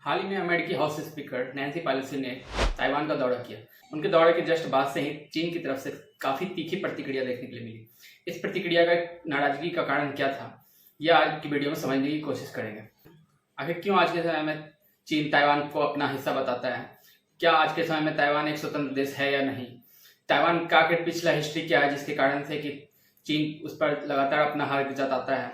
हाल ही में अमेरिकी house speaker Nancy Pelosi ने ताइवान का दौरा किया। उनके दौरे के जस्ट बाद से ही चीन की तरफ से काफ़ी तीखी प्रतिक्रिया देखने के लिए मिली। इस प्रतिक्रिया का नाराजगी का कारण क्या था, यह आज की वीडियो में समझने की कोशिश करेंगे। आखिर क्यों आज के समय में चीन ताइवान को अपना हिस्सा बताता है? क्या आज के समय में ताइवान एक स्वतंत्र देश है या नहीं? ताइवान का आखिर पिछला हिस्ट्री क्या है जिसके कारण से कि चीन उस पर लगातार अपना हक जताता है?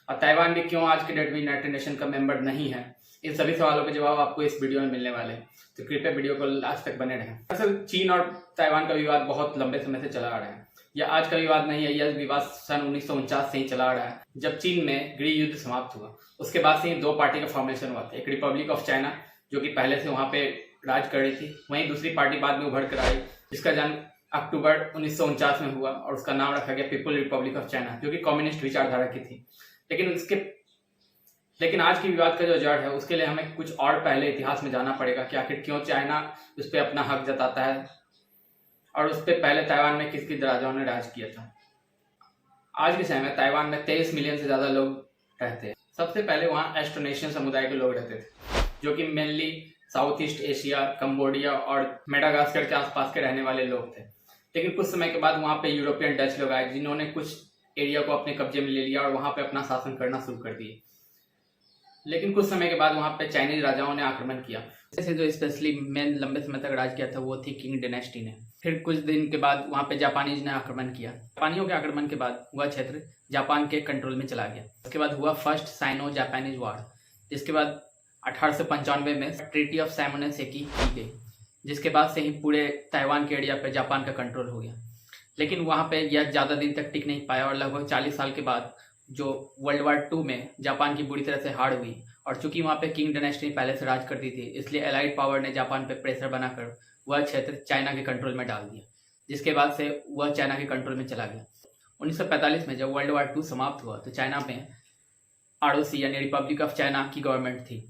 और ताइवान भी क्यों आज के डेट में यूनाइटेड नेशन का मेंबर नहीं है? इन सभी सवालों के जवाब आपको इस वीडियो में मिलने वाले हैं, तो कृपया वीडियो को लास्ट तक बने रहें। असल चीन और ताइवान का विवाद बहुत लंबे समय से चला आ रहा है। यह आज का विवाद नहीं है, यह विवाद सन 1949 से ही चला आ रहा है, जब चीन में गृह युद्ध समाप्त हुआ। उसके बाद से ही दो पार्टी का फॉर्मेशन हुआ था। एक रिपब्लिक ऑफ चाइना जो कि पहले से वहाँ पे राज कर रही थी, वहीं दूसरी पार्टी बाद में उभर कर आई जिसका जन्म अक्टूबर 1949 में हुआ और उसका नाम रखा गया पीपल रिपब्लिक ऑफ चाइना, जो कि कम्युनिस्ट विचारधारा की थी। लेकिन आज की विवाद का जो जड़ है उसके लिए हमें कुछ और पहले इतिहास में जाना पड़ेगा कि आखिर क्यों चाइना उस पर अपना हक जताता है और उस पर पहले ताइवान में किस किस राजाओं ने राज किया था। आज के समय में ताइवान में 23 मिलियन से ज्यादा लोग रहते हैं। सबसे पहले वहाँ एस्ट्रोनेशियन समुदाय के लोग रहते थे, जो कि mainly south east Asia, Cambodia और मेडागास्कर के आसपास के रहने वाले लोग थे। लेकिन कुछ समय के बाद वहाँ पे यूरोपियन डच लोग आए जिन्होंने कुछ एरिया को अपने कब्जे में ले लिया और वहाँ पे अपना शासन करना शुरू कर दिए। लेकिन कुछ समय के बाद वहाँ पे चाइनीज राजाओं ने आक्रमण किया। जैसे जो स्पेशली मेन लंबे समय तक राज किया था वो थी किंग डायनेस्टी ने। फिर कुछ दिन के बाद वहाँ पे जापानीज ने आक्रमण किया। जापानियों के आक्रमण के बाद वह क्षेत्र जापान के कंट्रोल में चला गया। उसके बाद हुआ फर्स्ट साइनो जापानीज वॉर, जिसके बाद 1895 में ट्रीटी ऑफ साइमोनोसेकी की गई, जिसके बाद से ही पूरे ताइवान के एरिया पे जापान का कंट्रोल हो गया। लेकिन वहाँ पे यह ज़्यादा दिन तक टिक नहीं पाया और लगभग 40 साल के बाद जो वर्ल्ड वार 2 में जापान की बुरी तरह से हार हुई और चूंकि वहाँ पे किंग डायनेस्टी पहले से राज करती थी, इसलिए एलाइड पावर ने जापान पे प्रेशर बनाकर वह क्षेत्र चाइना के कंट्रोल में डाल दिया, जिसके बाद से वह चाइना के कंट्रोल में चला गया। 1945 में जब वर्ल्ड वार 2 समाप्त हुआ तो चाइना में आरओसी यानी रिपब्लिक ऑफ चाइना की गवर्नमेंट थी।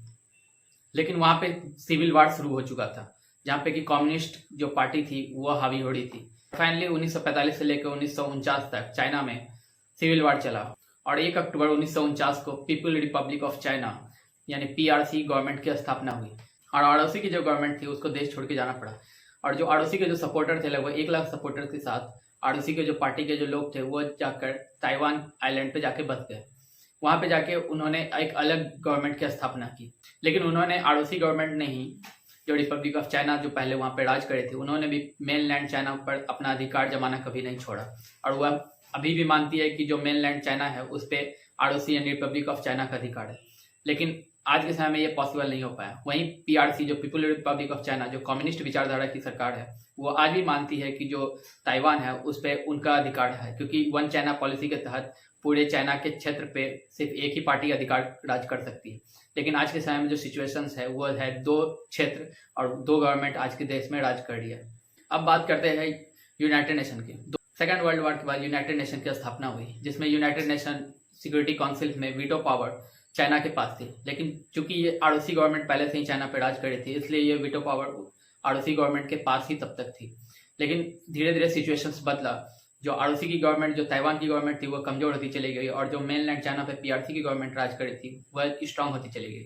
लेकिन वहाँ पे सिविल वार शुरू हो चुका था, जहाँ पे कि कम्युनिस्ट जो पार्टी थी वह हावी हो रही थी। फाइनली 1945 से लेकर 1949 तक चाइना में सिविल वार चला और 1 अक्टूबर 1949 को पीपल रिपब्लिक ऑफ चाइना यानी पीआरसी गवर्नमेंट की स्थापना हुई और आरओसी की जो गवर्नमेंट थी उसको देश छोड़ के जाना पड़ा। और जो आरओसी के जो सपोर्टर थे, लगभग 1 लाख सपोर्टर के साथ आरओसी के जो पार्टी के जो लोग थे वो जाकर ताइवान आइलैंड पे जाके बस गए। वहाँ पे जाके उन्होंने एक अलग गवर्नमेंट की स्थापना की। लेकिन उन्होंने आरओसी गवर्नमेंट ने ही जो रिपब्लिक ऑफ चाइना जो पहले वहाँ पे राज करे थे, उन्होंने भी मेनलैंड चाइना पर अपना अधिकार जमाना कभी नहीं छोड़ा और वह अभी भी मानती है कि जो मेनलैंड चाइना है उस पर आरओसी यानी रिपब्लिक ऑफ चाइना का अधिकार है। लेकिन आज के समय में ये पॉसिबल नहीं हो पाया। वहीं पीआरसी जो पीपल रिपब्लिक ऑफ चाइना जो कम्युनिस्ट विचारधारा की सरकार है, वो आज भी मानती है कि जो ताइवान है उस पर उनका अधिकार है, क्योंकि वन चाइना पॉलिसी के तहत पूरे चाइना के क्षेत्र पे सिर्फ एक ही पार्टी अधिकार राज कर सकती है। लेकिन आज के समय में जो सिचुएशंस है वो है 2 क्षेत्र और 2 गवर्नमेंट आज के देश में राज कर रही है। अब बात करते हैं यूनाइटेड नेशन की। सेकेंड वर्ल्ड वॉर के बाद यूनाइटेड नेशन की स्थापना हुई, जिसमें यूनाइटेड नेशन सिक्योरिटी काउंसिल में वीटो पावर चाइना के पास थी। लेकिन चूंकि ये आरओसी गवर्नमेंट पहले से ही चाइना पर राज कर रही थी, इसलिए ये वीटो पावर आरओसी गवर्नमेंट के पास ही तब तक थी। लेकिन धीरे धीरे सिचुएशंस बदला। जो आरओसी की गवर्नमेंट, जो ताइवान की गवर्नमेंट थी, वो कमजोर होती चली गई और जो मेनलैंड चाइना पे पीआरसी की गवर्नमेंट राज कर रही थी वह स्ट्रांग होती चली गई।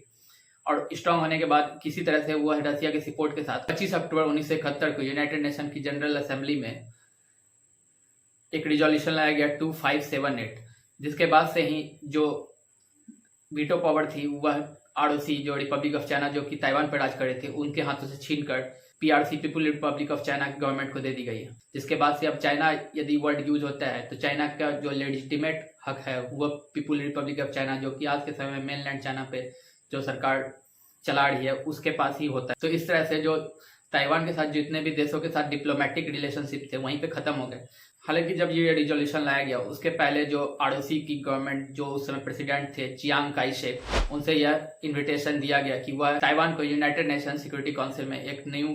और स्ट्रांग होने के बाद किसी तरह से वह रसिया के सपोर्ट के साथ 25 अक्टूबर 1971 को यूनाइटेड नेशन की जनरल असेंबली में एक रिजोल्यूशन लाया गया 2578, जिसके बाद से ही जो वीटो पावर थी वह आरओसी जो रिपब्लिक ऑफ चाइना जो कि ताइवान पर राज कर रहे थे उनके हाथों से छीनकर PRC people Republic of China की गवर्नमेंट को दे दी गई है। जिसके बाद से अब चाइना यदि वर्ड यूज होता है तो चाइना का जो लेजिटिमेट हक है वह पीपल रिपब्लिक ऑफ चाइना जो कि आज के समय में मेनलैंड चाइना पे जो सरकार चला रही है उसके पास ही होता है। तो इस तरह से जो ताइवान के साथ जितने भी देशों के साथ डिप्लोमेटिक रिलेशनशिप थे वहीं पे खत्म हो गए। हालांकि जब ये रिजोल्यूशन लाया गया उसके पहले जो आरओसी की गवर्नमेंट जो उस समय प्रेसिडेंट थे चियांग काई शेक, उनसे यह इन्विटेशन दिया गया कि वह ताइवान को यूनाइटेड नेशन सिक्योरिटी काउंसिल में एक न्यू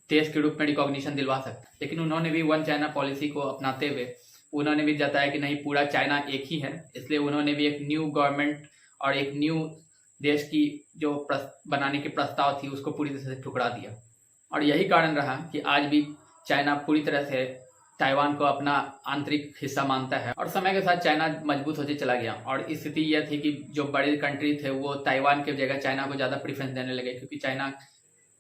देश के रूप में रिकॉग्निशन दिलवा सकते। लेकिन उन्होंने भी वन चाइना पॉलिसी को अपनाते हुए उन्होंने भी जताया कि नहीं, पूरा चाइना एक ही है, इसलिए उन्होंने भी एक न्यू गवर्नमेंट और एक न्यू देश की जो बनाने की प्रस्ताव थी उसको पूरी तरह से ठुकरा दिया। और यही कारण रहा कि आज भी चाइना पूरी तरह से ताइवान को अपना आंतरिक हिस्सा मानता है। और समय के साथ चाइना मजबूत होते चला गया और स्थिति यह थी कि जो बड़े कंट्री थे वो ताइवान के जगह चाइना को ज़्यादा प्रेफरेंस देने लगे, क्योंकि चाइना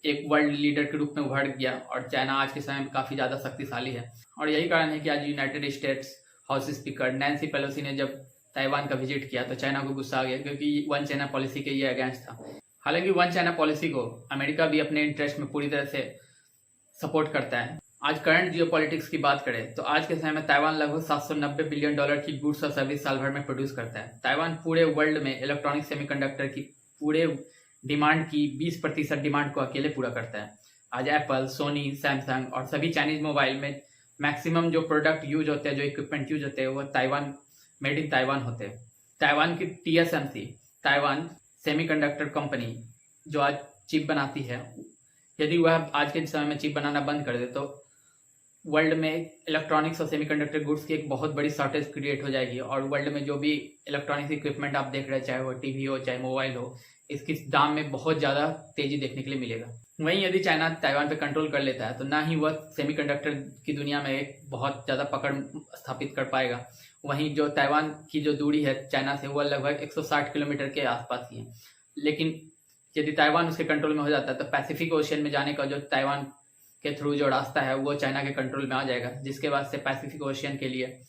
एक वर्ल्ड लीडर के रूप में उभर गया और चाइना आज के समय में काफ़ी ज़्यादा शक्तिशाली है। और यही कारण है कि आज United states house speaker Nancy Pelosi ने जब ताइवान का विजिट किया तो चाइना को गुस्सा आ गया, क्योंकि वन चाइना पॉलिसी के ये अगेंस्ट था। हालांकि वन चाइना पॉलिसी को अमेरिका भी अपने इंटरेस्ट में पूरी तरह से सपोर्ट करता है। आज करंट जियोपॉलिटिक्स की बात करें तो आज के समय में ताइवान लगभग $790 बिलियन की गुड्स और सर्विस साल भर में प्रोड्यूस करता है। ताइवान पूरे वर्ल्ड में इलेक्ट्रॉनिक सेमीकंडक्टर की पूरे डिमांड की 20% डिमांड को अकेले पूरा करता है। आज एप्पल, सोनी, सैमसंग और सभी चाइनीज मोबाइल में मैक्सिमम जो प्रोडक्ट यूज होते हैं, जो इक्विपमेंट यूज होते हैं, वो ताइवान मेड इन ताइवान होते हैं। ताइवान की TSMC ताइवान सेमीकंडक्टर कंपनी जो आज चिप बनाती है, यदि वह आज के समय में चिप बनाना बंद कर दे तो वर्ल्ड में इलेक्ट्रॉनिक्स और सेमीकंडक्टर गुड्स की एक बहुत बड़ी शॉर्टेज क्रिएट हो जाएगी और वर्ल्ड में जो भी इलेक्ट्रॉनिक्स इक्विपमेंट आप देख रहे हैं, चाहे वो टीवी हो चाहे मोबाइल हो, इसकी दाम में बहुत ज़्यादा तेजी देखने के लिए मिलेगा। वहीं यदि चाइना ताइवान पे कंट्रोल कर लेता है तो ना ही वह सेमीकंडक्टर की दुनिया में एक बहुत ज़्यादा पकड़ स्थापित कर पाएगा। वहीं जो ताइवान की जो दूरी है चाइना से वह लगभग 160 किलोमीटर के आसपास ही है। लेकिन यदि ताइवान उसके कंट्रोल में हो जाता है तो पैसिफिक ओशियन में जाने का जो ताइवान के थ्रू जो रास्ता है वो चाइना के कंट्रोल में आ जाएगा, जिसके बाद से पैसिफिक ओशियन के लिए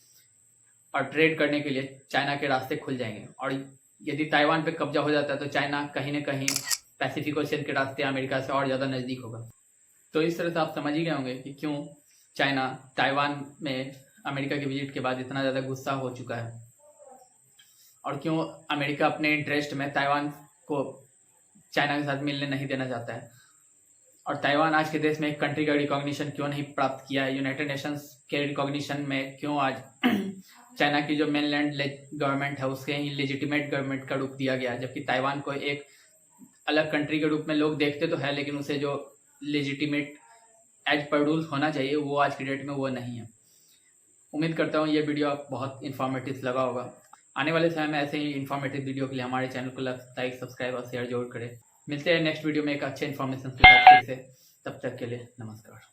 और ट्रेड करने के लिए चाइना के रास्ते खुल जाएंगे। और यदि ताइवान पे कब्जा हो जाता है तो चाइना कहीं ना कहीं पैसिफिक ओशियन के रास्ते अमेरिका से और ज़्यादा नज़दीक होगा। तो इस तरह से आप समझ ही गए होंगे कि क्यों चाइना ताइवान में अमेरिका के विजिट के बाद इतना ज़्यादा गुस्सा हो चुका है और क्यों अमेरिका अपने इंटरेस्ट में ताइवान को चाइना के साथ मिलने नहीं देना चाहता है। और ताइवान आज के देश में एक कंट्री का रिकॉग्निशन क्यों नहीं प्राप्त किया है, यूनाइटेड नेशंस के रिकॉग्निशन में क्यों आज चाइना की जो मेनलैंड गवर्नमेंट है उसके ही लेजिटिमेट गवर्नमेंट का रूप दिया गया, जबकि ताइवान को एक अलग कंट्री के रूप में लोग देखते तो है, लेकिन उसे जो लेजिटिमेट एज पर रूल होना चाहिए वो आज की डेट में वो नहीं है। उम्मीद करता हूँ ये वीडियो आप बहुत इन्फॉर्मेटिव लगा होगा। आने वाले समय में ऐसे ही इन्फॉर्मेटिव वीडियो के लिए हमारे चैनल को लाइक, सब्सक्राइब और शेयर जरूर करें। मिलते हैं नेक्स्ट वीडियो में एक अच्छे इन्फॉर्मेशन के साथ फिर से। तब तक के लिए नमस्कार।